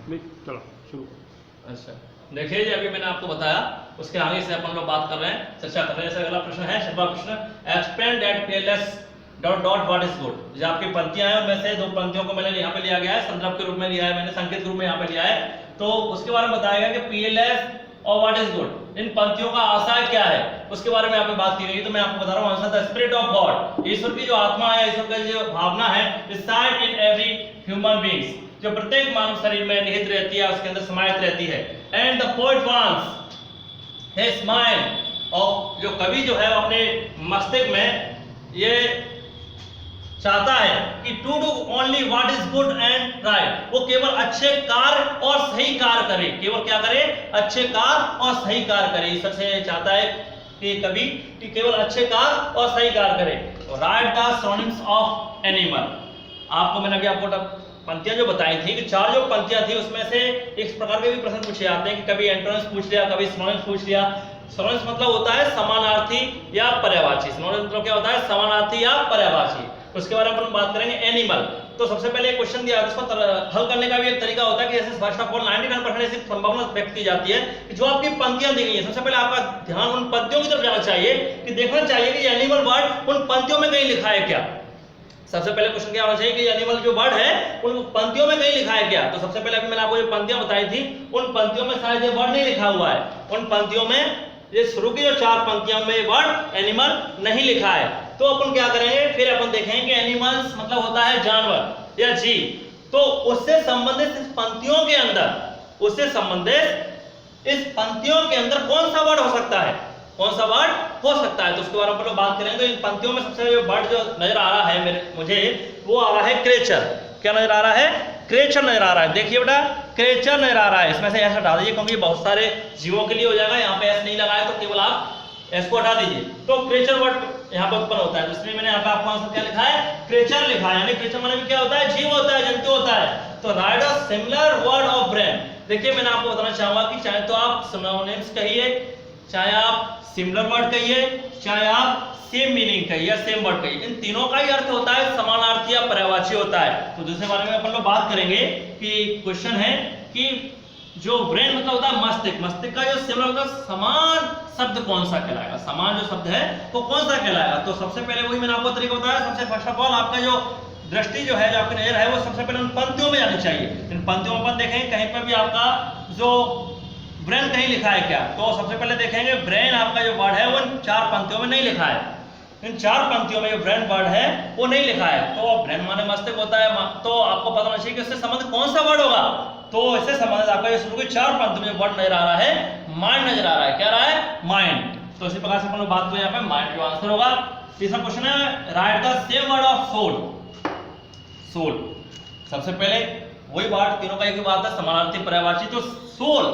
चलो शुरू। अच्छा देखिए जी, अभी मैंने आपको बताया, उसके आगे से अपन लोग बात कर रहे हैं, चर्चा कर रहे हैं। जैसे अगला प्रश्न है, 7वां प्रश्न, explain that PLS dot dot what is good. जो आपकी पंक्तियां हैं उनमें से दो पंक्तियों को मैंने यहाँ पे लिया गया है, संदर्भ के रूप में लिया है, मैंने संकेत के रूप में यहाँ पे लिया है। तो उसके बारे में बताया गया कि पीएलएस और व्हाट इज गुड, इन पंक्तियों का आशय क्या है, उसके बारे में यहाँ पे बात की गई। तो मैं आपको बता रहा हूँ answer, the spirit of God, ईश्वर की जो आत्मा है, ईश्वर की जो भावना है, reside in every human beings, जो प्रत्येक मानव शरीर में निहित रहती है, उसके अंदर समाहित रहती है। And the poet wants his mind, और जो कवि जो है अपने मस्तिष्क में ये चाहता है कि to do only what is good and right, वो केवल अच्छे कार्य और सही कार्य करे, केवल क्या करे, अच्छे कार्य और सही कार्य करे। ईश्वर से चाहता है कि कवि कि केवल अच्छे कार्य और सही कार्य करे। Right the synonyms of animal, आपको मैंने अभी आपको पंक्तियां जो बताई थी कि चार जो पंक्तियां थी उसमें से इस प्रकार के भी प्रश्न पूछे जाते हैं कि कभी एंटोनिम्स पूछ लिया, कभी सिनोनिम्स पूछ लिया। सिनोनिम्स मतलब होता है समानार्थी या पर्यायवाची, सिनोनिम्स मतलब क्या होता है, समानार्थी या पर्यायवाची। उसके बारे में हम बात करेंगे एनिमल। तो सबसे पहले एक क्वेश्चन दिया, उसको हल करने का भी एक तरीका होता है कि जैसे फर्स्ट ऑफ ऑल 99% ऐसी संभावना व्यक्त की जाती है कि जो आपकी पंक्तियां दी गई हैं, सबसे पहले आपका ध्यान उन पंक्तियों की तरफ जाना चाहिए कि देखना चाहिए कि एनिमल वर्ड उन पंक्तियों में कहीं लिखा है क्या। सबसे पहले क्वेश्चन क्या होना चाहिए कि एनिमल जो वर्ड है उन पंक्तियों में कहीं लिखा है क्या। तो सबसे पहले अभी मैंने आपको जो पंक्तियां बताई थी उन पंक्तियों में शायद ये वर्ड नहीं लिखा हुआ है, उन पंक्तियों में ये शुरू की जो चार पंक्तियों में वर्ड एनिमल नहीं लिखा है। तो अपन क्या करेंगे, फिर अपन देखेंगे कि एनिमल्स मतलब होता है जानवर या जीव। तो उससे संबंधित इस पंक्तियों के अंदर, उससे संबंधित इस पंक्तियों के अंदर कौन सा वर्ड हो सकता है, कौन सा वर्ड हो सकता है, तो उसके बारे में अपन बात करेंगे। तो इन पंक्तियों में सबसे जो वर्ड जो नजर आ रहा है मुझे, वो आ रहा है क्रेचर। क्या नजर आ रहा है, क्रेचर नजर आ रहा है। देखिए बेटा, क्रेचर नजर आ रहा है, इसमें से एस हटा दीजिए क्योंकि बहुत सारे जीवों के लिए हो जाएगा, यहाँ पे एस नहीं लगाया तो केवल आप एस को हटा दीजिए। तो क्रेचर वर्ड यहाँ पे उत्पन्न होता है, इसलिए मैंने यहाँ पे आपको आंसर क्या लिखा है, क्रेचर लिखा है। यानी क्रेचर माने भी क्या होता है, जीव होता है, जंतु होता है। तो right a similar word of brain. देखिए मैंने आपको बताना चाहूंगा कि चाहे तो आप सिनोनिम्स कहिए, चाहे आप सिमिलर वर्ड कहिए, चाहे आप सेम मीनिंग कहिए, सेम वर्ड कहिए, इन तीनों का ही अर्थ होता है समानार्थी या पर्यायवाची होता है। तो दूसरे बारे में अपन लोग बात करेंगे कि क्वेश्चन है कि जो ब्रेन मतलब होता है मस्तिष्क, मस्तिष्क का जो सिमिलर होता है समान शब्द कौन सा कहलाएगा, समान जो शब्द है वो कौन सा कहलाएगा। तो सबसे पहले वही मैंने आपको तरीका बताया, सबसे फर्स्ट ऑफ ऑल आपका जो दृष्टि जो है, जो आपकी नजर है, वो सबसे पहले उन पंक्तियों में जानी चाहिए। इन पंक्तियों में अपन देखेंगे कहीं पर भी आपका जो ब्रेन कहीं लिखा है क्या। तो सबसे पहले देखेंगे ब्रेन आपका जो वर्ड है वो इन चार पंक्तियों में नहीं लिखा है, इन चार पंक्तियों में जो ब्रेन वर्ड है वो नहीं लिखा है। तो ब्रेन माने मस्तिष्क होता है, तो आपको पता होना चाहिए कि उससे संबंधित कौन सा वर्ड होगा। तो इससे संबंधित आपका शुरू की चार पंक्तियों में वर्ड नजर आ रहा है, माइंड नजर आ रहा है। क्या रहा है, माइंड। तो इसी प्रकार से अपन लोग बात करें यहाँ पे माइंड जो आंसर होगा। तीसरा क्वेश्चन है, write the same word of soul. Soul सबसे पहले वही वर्ड, तीनों का एक ही बात है, समानार्थी पर्यायवाची। तो सोल,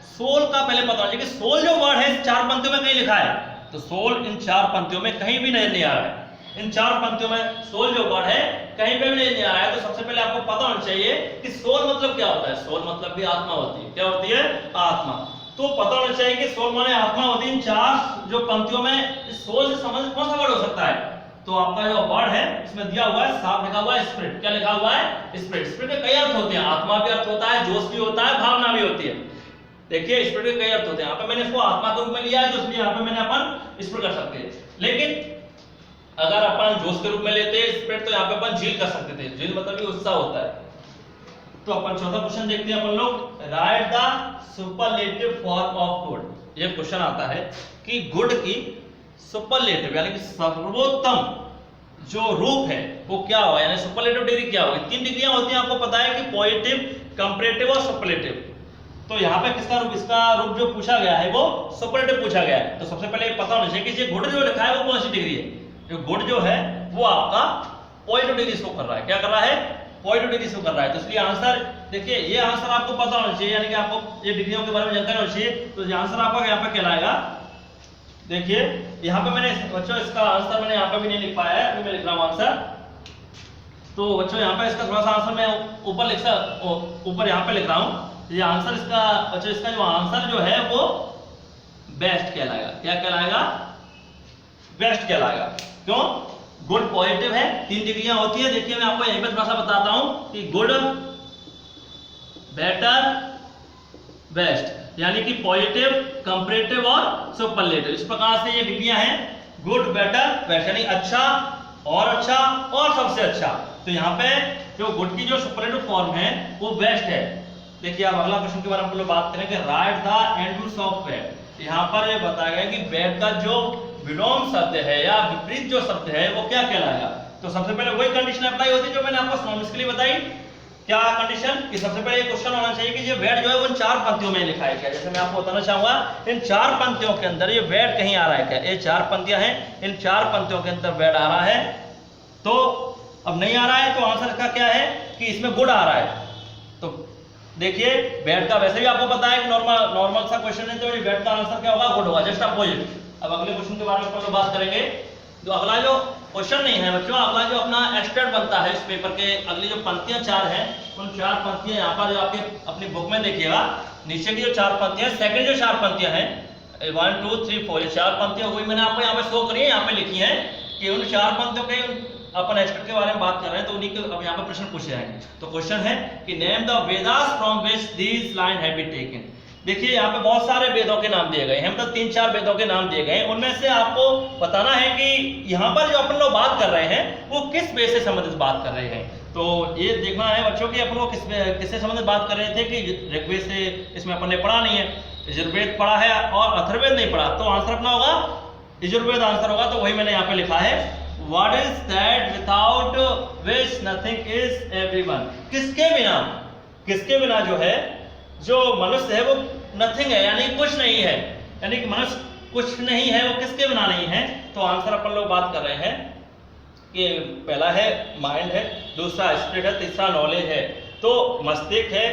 सोल का पहले पता होना चाहिए कि सोल जो वर्ड है चार पंक्तियों में कहीं लिखा है। तो सोल इन चार पंक्तियों में कहीं भी नहीं आ रहा है, इन चार पंक्तियों में सोल जो वर्ड है कहीं पे भी नहीं आ रहा है। तो सबसे पहले आपको पता होना चाहिए कि सोल मतलब क्या होता है। सोल मतलब भी आत्मा होती है। क्या होती है, आत्मा। तो पता होना चाहिए कि सोल माने आत्मा होती है। इन चार जो पंक्तियों में सोल से संबंधित कौन सा वर्ड हो सकता है। तो आपका जो वर्ड है इसमें दिया हुआ है, साफ लिखा हुआ है स्पिरिट। क्या लिखा हुआ है, स्पिरिट। स्पिरिट के कई अर्थ होते हैं, आत्मा भी अर्थ होता है, जोश भी होता है, भावना भी होती है। देखिए स्पिरिट के कई अर्थ होते हैं, यहाँ पे मैंने इसको आत्मा के रूप में लिया है, तो इसलिए यहाँ पे मैंने अपन स्पिरिट कर सकते हैं। लेकिन अगर अपन जोश के रूप में लेते हैं स्पिरिट, तो यहाँ पे अपन झील कर सकते थे। झील मतलब भी उत्साह होता है। तो अपन चौथा क्वेश्चन देखते हैं अपन लोग, right the superlative form of good. ये क्वेश्चन आता है कि गुड की सुपरलेटिव यानी कि सर्वोत्तम जो रूप है वो क्या होगा, यानी सुपरलेटिव डिग्री क्या होगी। तीन डिग्रियां होती हैं, आपको पता है कि पॉजिटिव, कंपैरेटिव और सुपरलेटिव। तो यहाँ पे किसका रूप, इसका रूप जो पूछा गया है वो सुपरलेटिव पूछा गया है। तो सबसे पहले पता होना चाहिए कि ये गुड जो लिखा है वो कौन सी डिग्री है। जो गुड जो है वो आपका पॉजिटिव डिग्री शो कर रहा है। क्या कर रहा है, पॉजिटिव डिग्री शो कर रहा है। तो इसलिए आंसर देखिए, ये आंसर आपको पता होना चाहिए, यानी कि आपको ये डिग्रियों के बारे में जानकारी होनी चाहिए। तो ये आंसर आपका यहाँ पे कहलाएगा। देखिए यहाँ पे मैंने बच्चों इसका आंसर मैंने यहाँ पे भी नहीं लिख पाया है, अभी मैं लिख रहा हूँ आंसर। तो बच्चों यहाँ पे इसका थोड़ा सा आंसर मैं ऊपर यहाँ पे लिख रहा हूँ। ये आंसर इसका बच्चों, इसका जो आंसर जो है वो बेस्ट कहलाएगा। क्या कहलाएगा, बेस्ट कहलाएगा। क्यों, गुड पॉजिटिव है, तीन डिग्रियां होती है। देखिए मैं आपको यहीं पे थोड़ा सा बताता हूं कि गुड बेटर, बेस्ट, यानी कि पॉजिटिव, कंपैरेटिव और सुपरलेटिव। इस प्रकार से ये डिग्रियां हैं, गुड, बेटर, बेस्ट, यानी अच्छा और सबसे अच्छा। तो यहाँ पे जो गुड की जो सुपरलेटिव फॉर्म है वो बेस्ट है। देखिए आप अगला क्वेश्चन के बारे में हम लोग बात करेंगे, राइट द एंडूस ऑफ बैड। यहाँ पर ये बताया गया कि बैड का जो विलोम शब्द है या विपरीत जो शब्द है वो क्या कहलाएगा। तो सबसे पहले वही कंडीशन अप्लाई होती है जो मैंने आपको सिनोनिम्स के लिए बताई। क्या कंडीशन कि सबसे पहले ये क्वेश्चन होना चाहिए कि ये बैड जो है वो इन 4 पंक्तियों में लिखा है क्या। जैसे मैं आपको बताना चाहूंगा इन 4 पंक्तियों के अंदर ये बैड कहीं आ रहा है क्या। ये 4 पंक्तियां हैं, इन 4 पंक्तियों के अंदर बैड आ रहा है। तो अब नहीं आ रहा है तो आंसर का क्या है कि इसमें गुड आ रहा है। तो देखिए बैड का वैसे भी आपको पता है कि नॉर्मल सा क्वेश्चन है, तो ये बैड का आंसर क्या होगा, गुड होगा, जस्ट अपोजिट। अब अगले क्वेश्चन के बारे में हम लोग बात करेंगे। जो अगला जो क्वेश्चन नहीं है बच्चों, अगला जो अपना एक्सट्रैक्ट बनता है इस पेपर के, अगली जो पंक्तियां 4 हैं उन 4 पंक्तियां यहाँ पर जो आपके अपनी बुक में देखिएगा, नीचे की जो 4 पंक्तियां, सेकंड जो 4 पंक्तियां हैं 1 2 3 4 ये 4 पंक्तियां हुई, मैंने आपको यहाँ पे शो करी है, यहाँ पे लिखी है कि उन 4 पंक्तियों के अपन एक्सट्रैक्ट के बारे में बात कर रहे हैं, तो उन्हीं के अब यहाँ पे प्रश्न पूछे जाएंगे। तो क्वेश्चन है कि name the Vedas from which these line have been taken. देखिए यहाँ पे बहुत सारे वेदों के नाम दिए गए हैं, मतलब 3-4 वेदों के नाम दिए गए हैं। उनमें से आपको बताना है कि यहाँ पर जो अपन लोग बात कर रहे हैं वो किस वेद से संबंधित बात कर रहे हैं। तो ये देखना है बच्चों कि अपन लोग किससे संबंधित बात कर रहे थे कि ऋग्वेद से, इसमें अपन ने पढ़ा नहीं है, यजुर्वेद पढ़ा है और अथर्ववेद नहीं पढ़ा, तो आंसर अपना होगा यजुर्वेद आंसर होगा। तो वही मैंने यहाँ पे लिखा है, what is that without which nothing is everyone. किसके बिना जो है जो मनुष्य है वो नथिंग है, यानी कुछ नहीं है, यानी कि मनुष्य कुछ नहीं है, वो किसके बिना नहीं है। तो आंसर अपन लोग बात कर रहे हैं कि पहला है माइंड है, दूसरा स्पिरिट है, तीसरा नॉलेज है, तो मस्तिष्क है,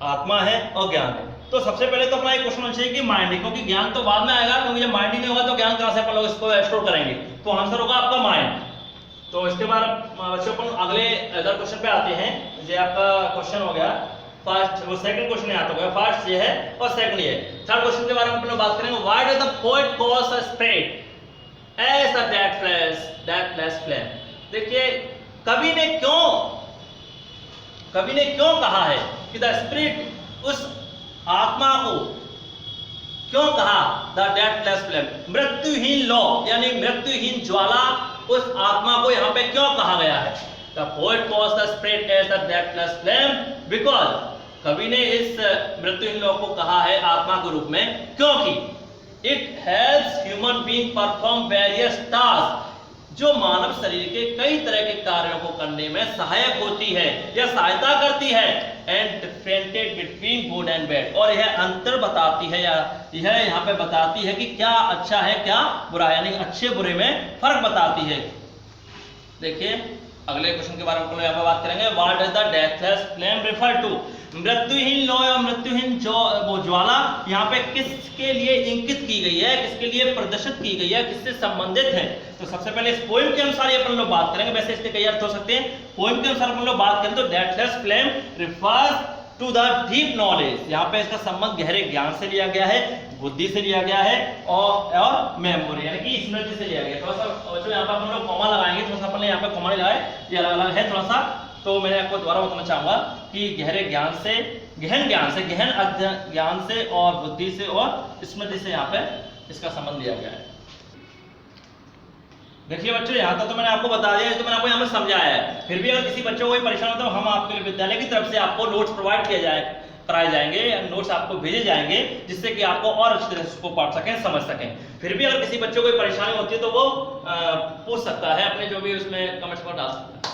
आत्मा है और ज्ञान है। तो सबसे पहले तो अपना एक क्वेश्चन होना चाहिए कि माइंड है, क्योंकि ज्ञान तो बाद में आएगा, क्योंकि जब माइंड ही नहीं होगा तो ज्ञान कहां से अपन लोग इसको स्टोर करेंगे। तो आंसर होगा आपका माइंड। तो इसके बाद बच्चों अपन अगले अदर क्वेश्चन पे आते हैं। ये आपका क्वेश्चन हो गया फर्स्ट, वो सेकंड क्वेश्चन यहाँ तो गया, फर्स्ट ये है और सेकंड ये है। थर्ड क्वेश्चन के बारे में अपन लोग बात करेंगे, why does the poet calls a spirit as a deathless flame. देखिए कवि ने क्यों कहा है कि द स्पिरिट, उस आत्मा को क्यों कहा द डेथलेस फ्लेम, मृत्युहीन लौ यानी मृत्युहीन ज्वाला, उस आत्मा को यहाँ पे क्यों कहा गया है। The poet calls the spirit as the deathless flame because, कवि ने इस मृत्युहीन लौ को कहा है आत्मा के रूप में क्योंकि it helps human being perform various task, जो मानव शरीर के कई तरह के कार्यों को करने में सहायक होती है या सहायता करती है, and differentiate between good and bad, और यह अंतर बताती है या यह यहाँ पे बताती है कि क्या अच्छा है क्या बुरा, यानी अच्छे बुरे में फर्क बताती है। देखिए अगले क्वेश्चन के बारे में यहाँ पे बात करेंगे, what does the deathless flame refer to. मृत्युहीन लौ या मृत्युहीन वो ज्वाला यहाँ पे किसके लिए इंकित की गई है, किसके लिए प्रदर्शित की गई है, किससे संबंधित है। तो सबसे पहले इस पोएम के अनुसार ये अपन लोग बात करेंगे, वैसे इसके कई अर्थ हो सकते हैं। पोएम के अनुसार अपन लोग बात करें तो deathless flame refers to the deep knowledge, यहाँ पे इसका संबंध गहरे ज्ञान से लिया गया है, बुद्धि से लिया गया है और मेमोरी यानी कि स्मृति से लिया गया। थोड़ा सा बच्चों यहाँ पे अपन लोग कॉमा लगाएंगे, थोड़ा सा अपन यहाँ पे कॉमा लगाए, ये अलग अलग है थोड़ा सा। तो मैं आपको दोबारा बताना चाहूंगा कि गहरे ज्ञान से, गहन ज्ञान से और बुद्धि से और स्मृति से यहाँ पे इसका संबंध लिया गया है। देखिए बच्चों यहाँ तक तो मैंने आपको बता दिया, तो मैंने आपको यहाँ पे समझाया है। फिर भी अगर किसी बच्चों को कोई परेशानी हो तो हम आपके लिए विद्यालय की तरफ से आपको नोट्स प्रोवाइड कराए जाएंगे, नोट्स आपको भेजे जाएंगे, जिससे कि आपको और अच्छी तरह से उसको पढ़ सकें, समझ सकें। फिर भी अगर किसी बच्चों को कोई परेशानी होती है तो वो पूछ सकता है, अपने जो भी उसमें कमेंट्स पर डाल सकता है।